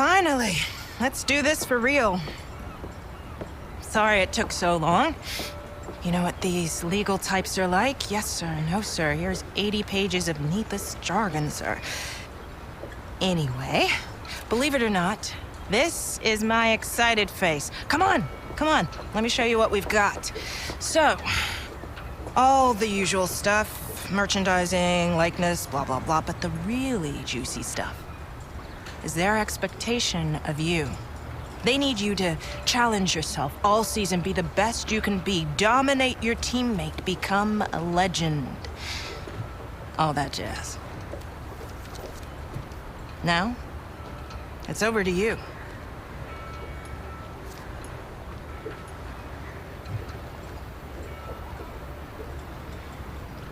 Finally. Let's do this for real. Sorry it took so long. You know what these legal types are like? Yes, sir. No, sir. Here's 80 pages of needless jargon, sir. Anyway, believe it or not, this is my excited face. Come on. Let me show you what we've got. So, all the usual stuff. Merchandising, likeness, blah, blah, blah. But the really juicy stuff is their expectation of you. They need you to challenge yourself all season, be the best you can be, dominate your teammate, become a legend. All that jazz. Now, it's over to you.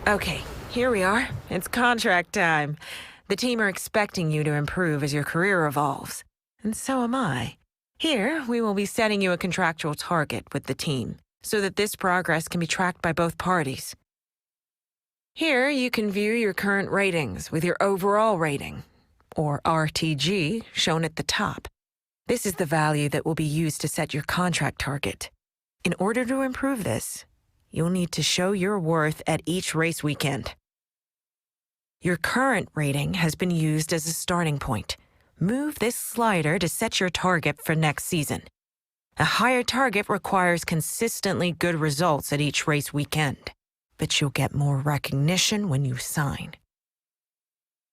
Okay, here we are. It's contract time. The team are expecting you to improve as your career evolves. And so am I. Here, we will be setting you a contractual target with the team, so that this progress can be tracked by both parties. Here, you can view your current ratings with your overall rating, or RTG, shown at the top. This is the value that will be used to set your contract target. In order to improve this, you'll need to show your worth at each race weekend. Your current rating has been used as a starting point. Move this slider to set your target for next season. A higher target requires consistently good results at each race weekend, but you'll get more recognition when you sign.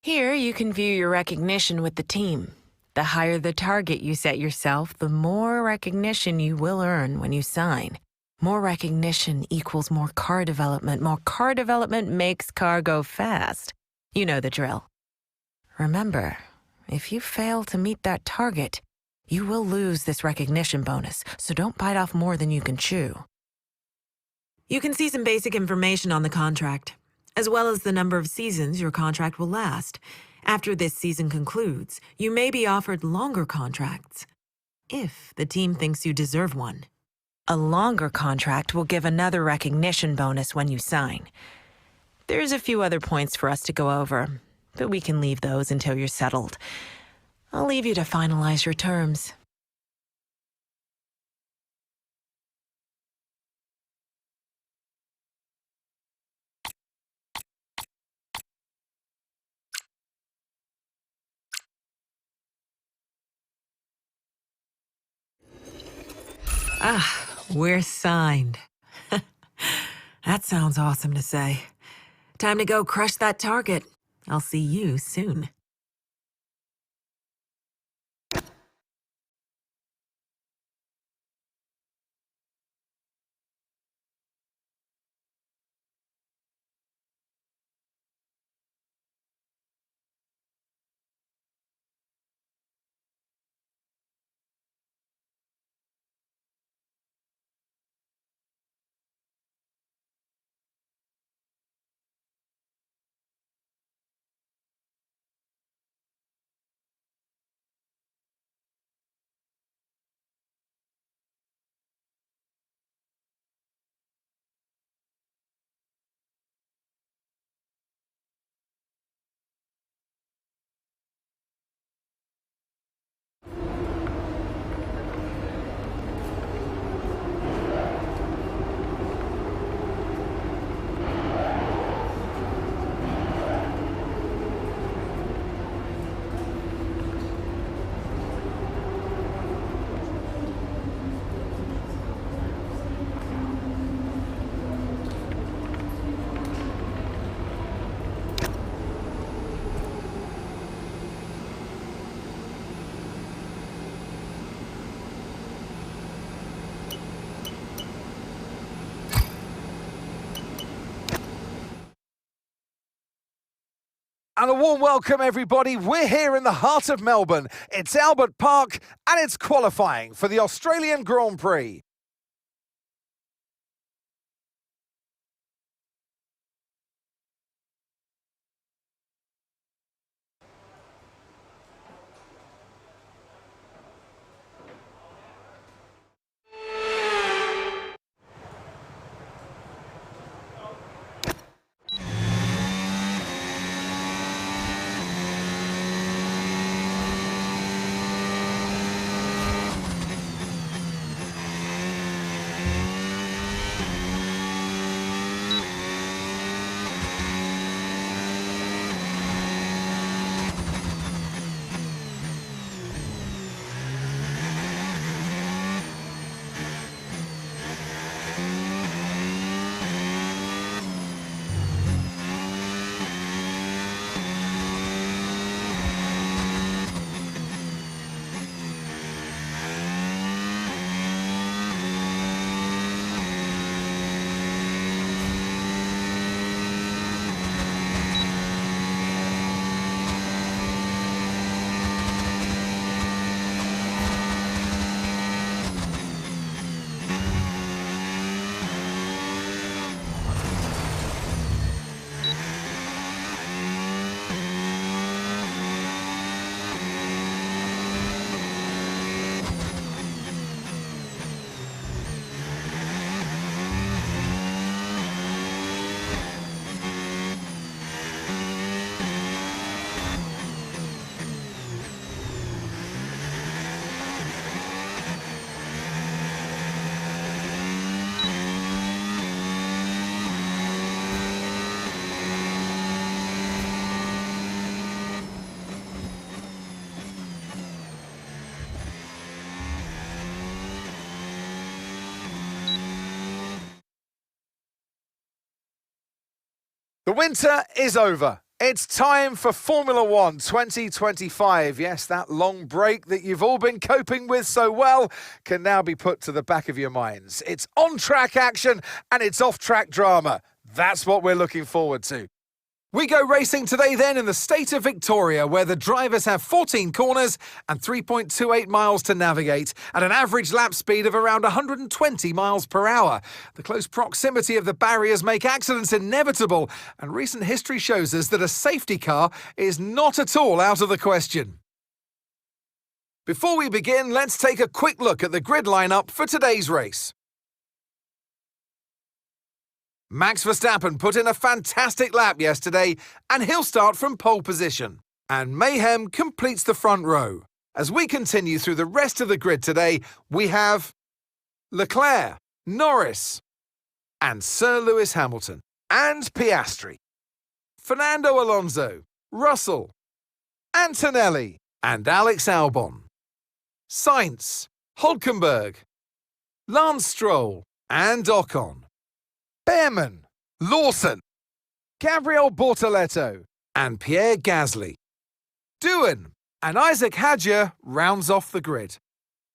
Here, you can view your recognition with the team. The higher the target you set yourself, the more recognition you will earn when you sign. More recognition equals more car development. More car development makes car go fast. You know the drill. Remember, if you fail to meet that target, you will lose this recognition bonus, so don't bite off more than you can chew. You can see some basic information on the contract, as well as the number of seasons your contract will last. After this season concludes, you may be offered longer contracts, if the team thinks you deserve one. A longer contract will give another recognition bonus when you sign. There's a few other points for us to go over, but we can leave those until you're settled. I'll leave you to finalize your terms. We're signed. That sounds awesome to say. Time to go crush that target. I'll see you soon. And a warm welcome, everybody. We're here in the heart of Melbourne. It's Albert Park, and it's qualifying for the Australian Grand Prix. The winter is over. It's time for Formula One 2025. Yes, that long break that you've all been coping with so well can now be put to the back of your minds. It's on-track action and it's off-track drama. That's what we're looking forward to. We go racing today then in the state of Victoria, where the drivers have 14 corners and 3.28 miles to navigate at an average lap speed of around 120 miles per hour. The close proximity of the barriers make accidents inevitable, and recent history shows us that a safety car is not at all out of the question. Before we begin, let's take a quick look at the grid lineup for today's race. Max Verstappen put in a fantastic lap yesterday, and he'll start from pole position. And Mayhem completes the front row. As we continue through the rest of the grid today, we have Leclerc, Norris, and Sir Lewis Hamilton, and Piastri, Fernando Alonso, Russell, Antonelli, and Alex Albon, Sainz, Hülkenberg, Lance Stroll, and Ocon, Behrman, Lawson, Gabriel Bortoleto, and Pierre Gasly. Doohan and Isaac Hadjar rounds off the grid.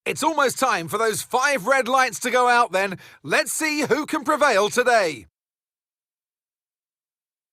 It's almost time for those 5 red lights to go out then. Let's see who can prevail today.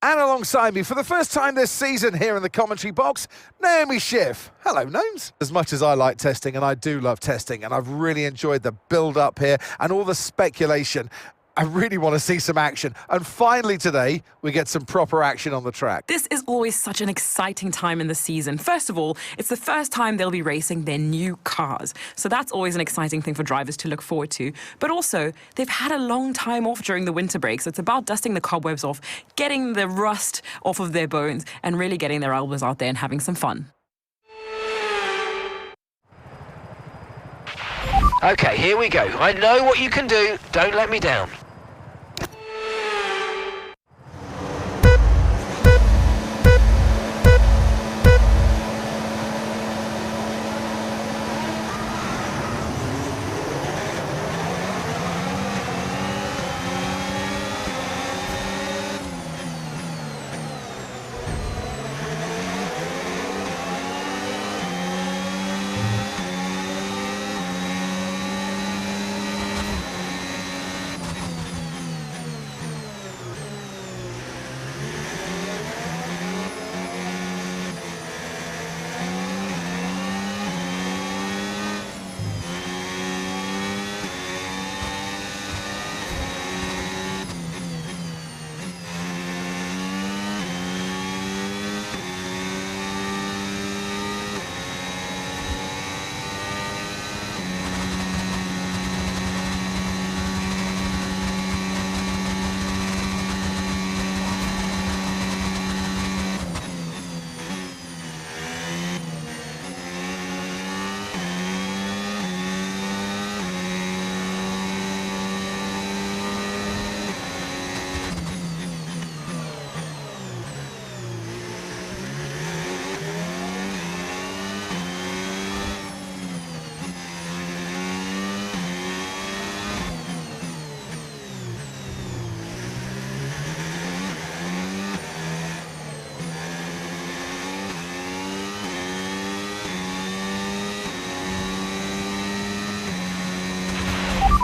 And alongside me for the first time this season here in the commentary box, Naomi Schiff. Hello, Gnomes. As much as I like testing, and I do love testing, and I've really enjoyed the build-up here and all the speculation, I really want to see some action. And finally today, we get some proper action on the track. This is always such an exciting time in the season. First of all, it's the first time they'll be racing their new cars. So that's always an exciting thing for drivers to look forward to. But also, they've had a long time off during the winter break. So it's about dusting the cobwebs off, getting the rust off of their bones, and really getting their elbows out there and having some fun. Okay, here we go. I know what you can do. Don't let me down.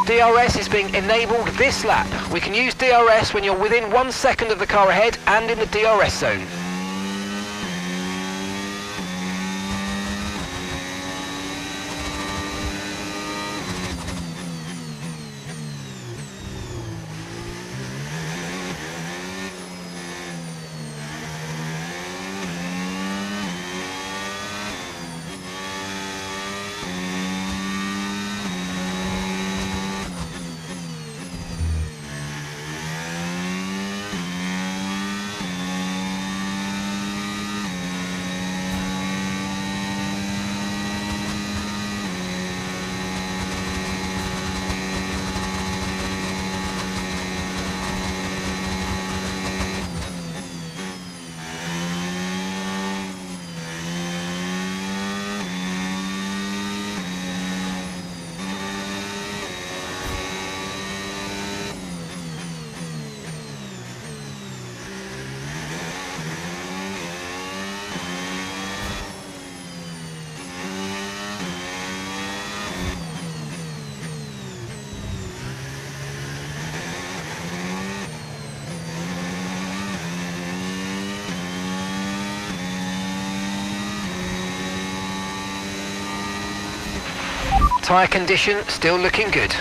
DRS is being enabled this lap. We can use DRS when you're within 1 second of the car ahead and in the DRS zone. Tyre condition still looking good.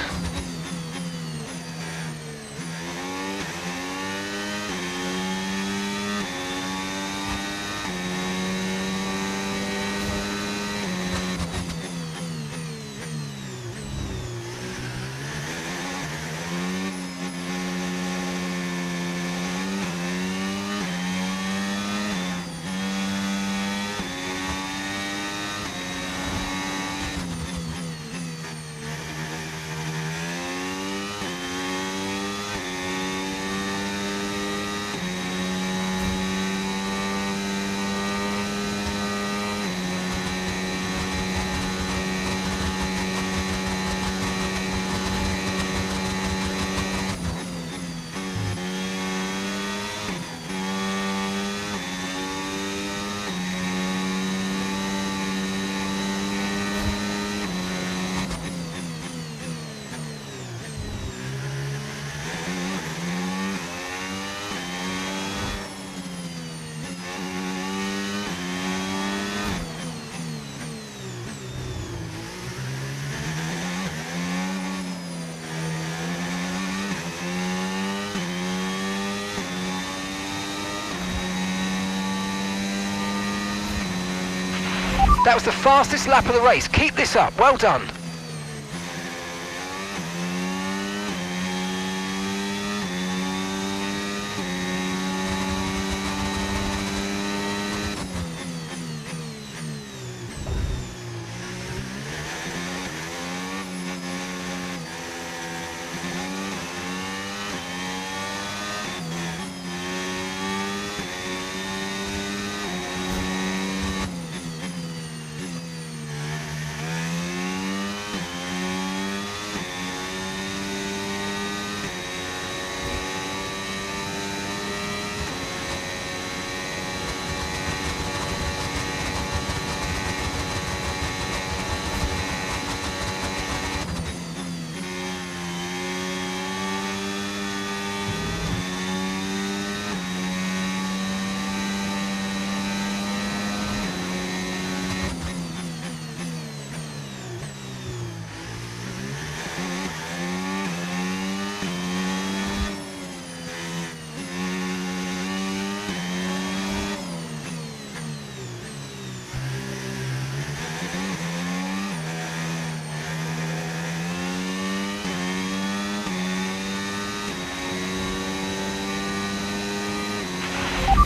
That was the fastest lap of the race. Keep this up. Well done.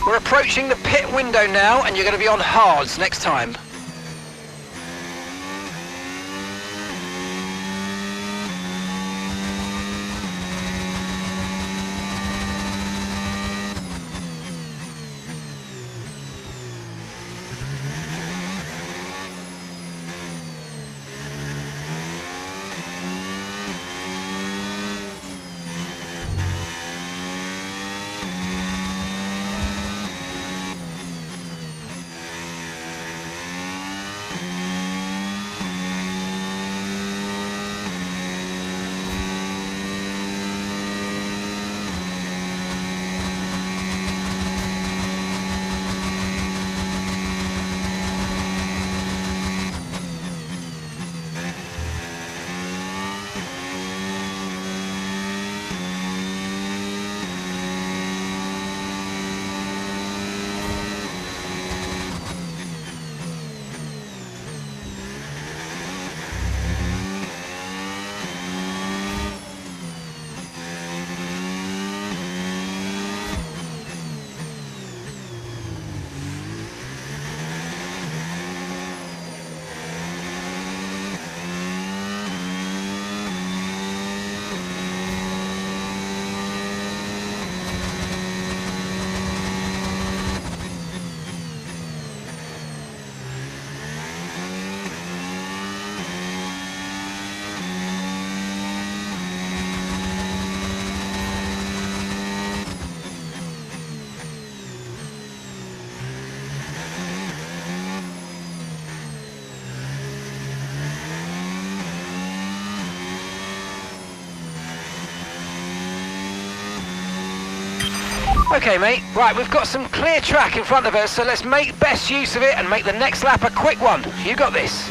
We're approaching the pit window now, and you're going to be on hards next time. Okay, mate. Right, we've got some clear track in front of us, so let's make best use of it and make the next lap a quick one. You got this.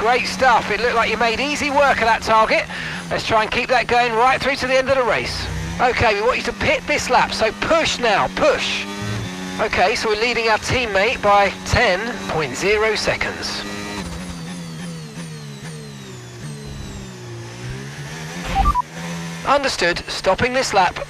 Great stuff. It looked like you made easy work of that target. Let's try and keep that going right through to the end of the race. Okay, we want you to pit this lap, so push now, push. Okay, so we're leading our teammate by 10.0 seconds. Understood. Stopping this lap.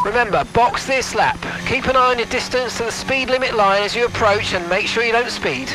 Remember, box this lap. Keep an eye on your distance to the speed limit line as you approach and make sure you don't speed.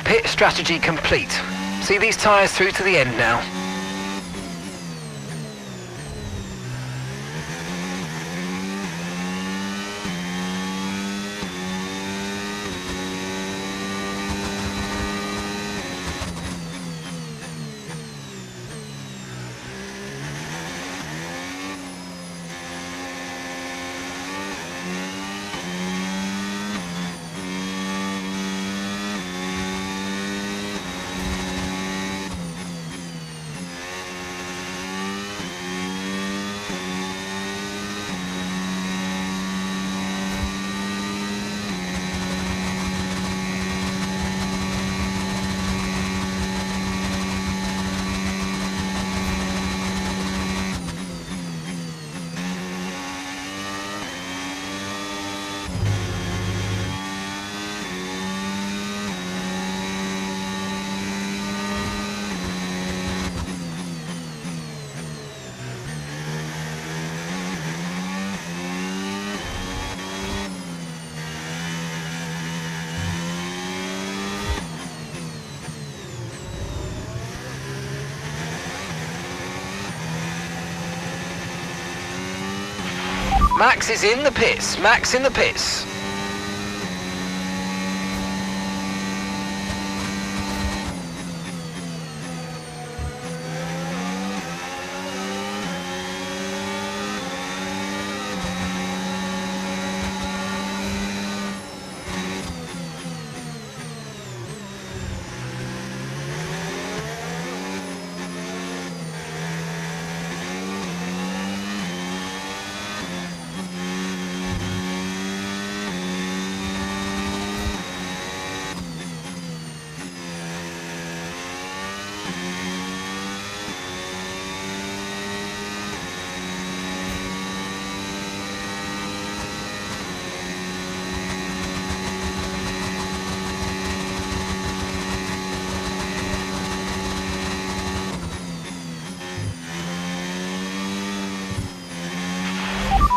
Pit strategy complete. See these tyres through to the end now. Max is in the pits. Max in the pits.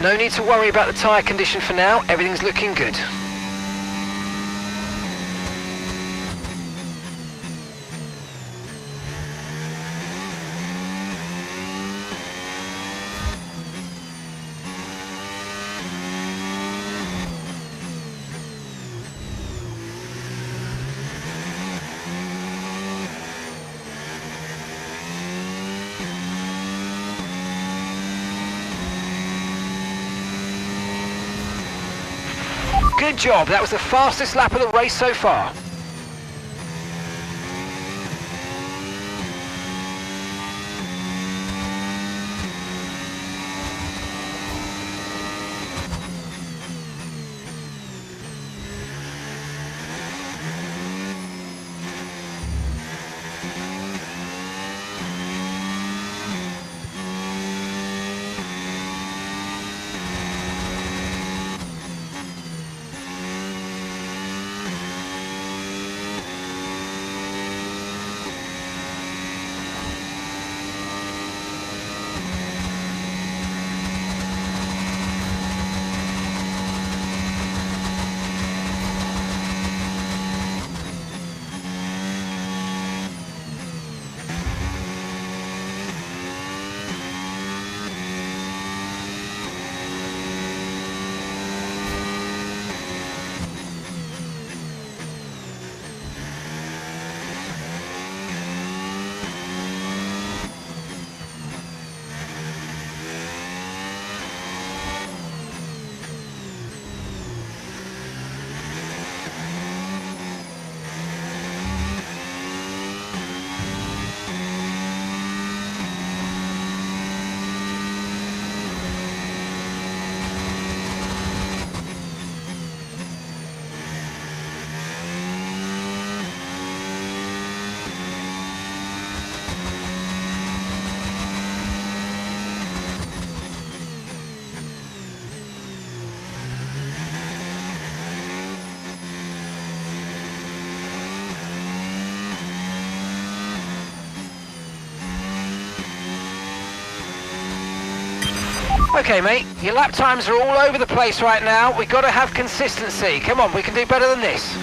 No need to worry about the tyre condition for now, everything's looking good. Good job, that was the fastest lap of the race so far. Okay, mate, your lap times are all over the place right now. We've got to have consistency. Come on, we can do better than this.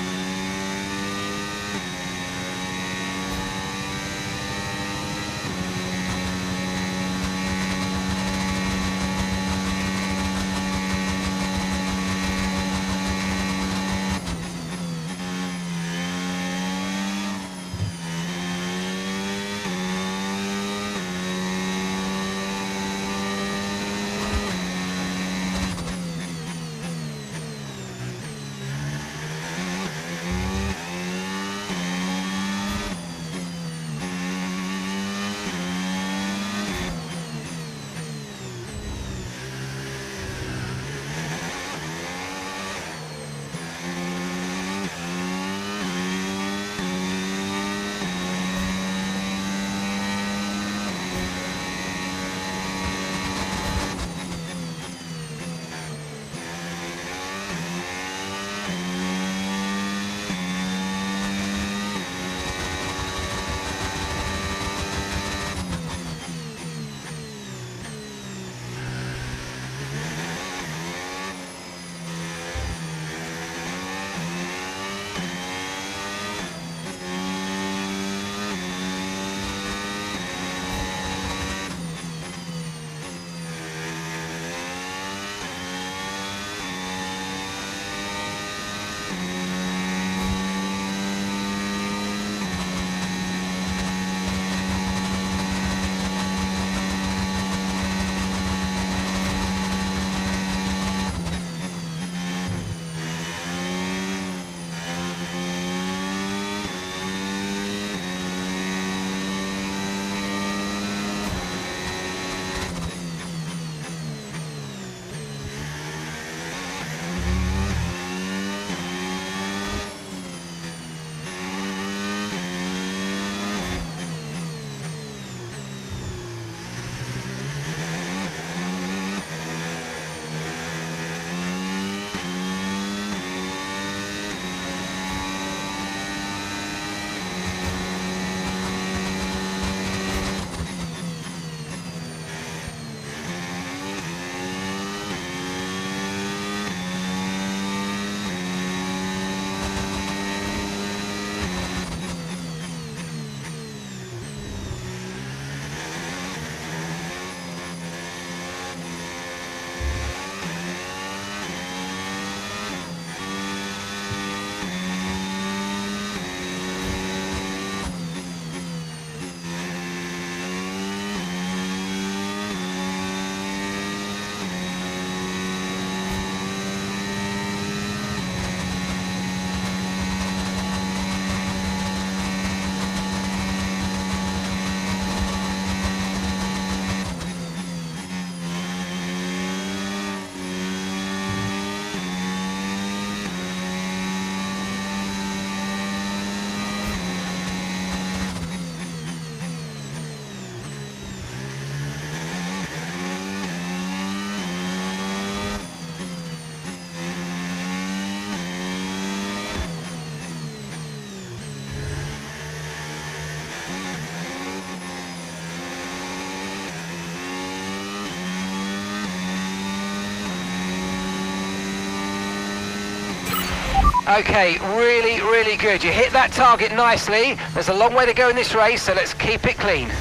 Okay, really, really good. You hit that target nicely. There's a long way to go in this race, so let's keep it clean.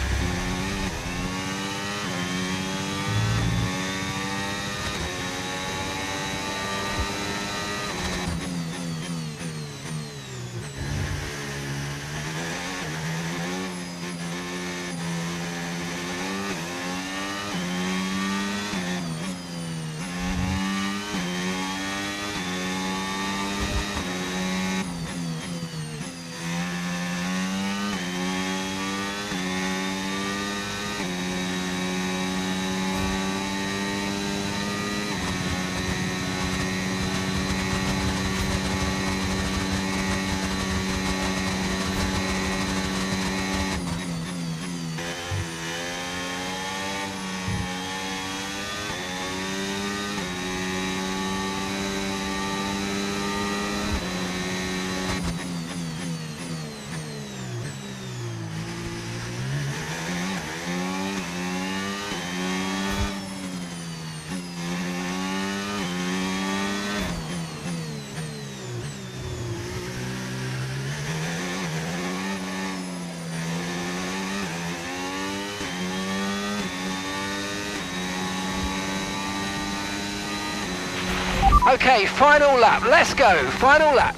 Okay, final lap. Let's go. Final lap.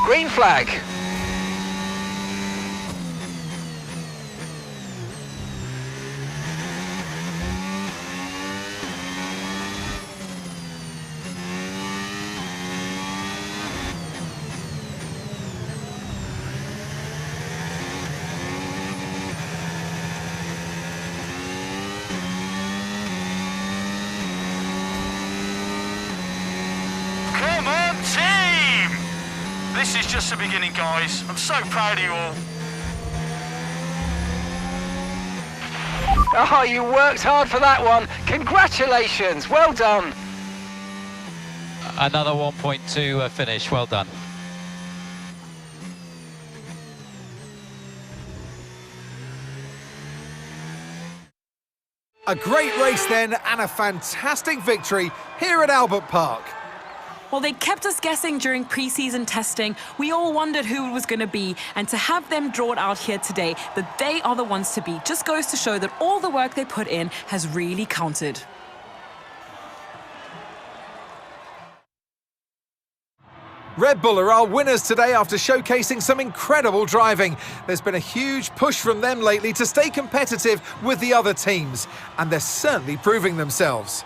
Green flag. Come on, team! This is just the beginning, guys. I'm so proud of you all. Oh, you worked hard for that one. Congratulations. Well done. Another 1.2 finish. Well done. A great race then, and a fantastic victory here at Albert Park. Well, they kept us guessing during pre-season testing. We all wondered who it was going to be, and to have them draw it out here today, that they are the ones to beat, just goes to show that all the work they put in has really counted. Red Bull are our winners today after showcasing some incredible driving. There's been a huge push from them lately to stay competitive with the other teams, and they're certainly proving themselves.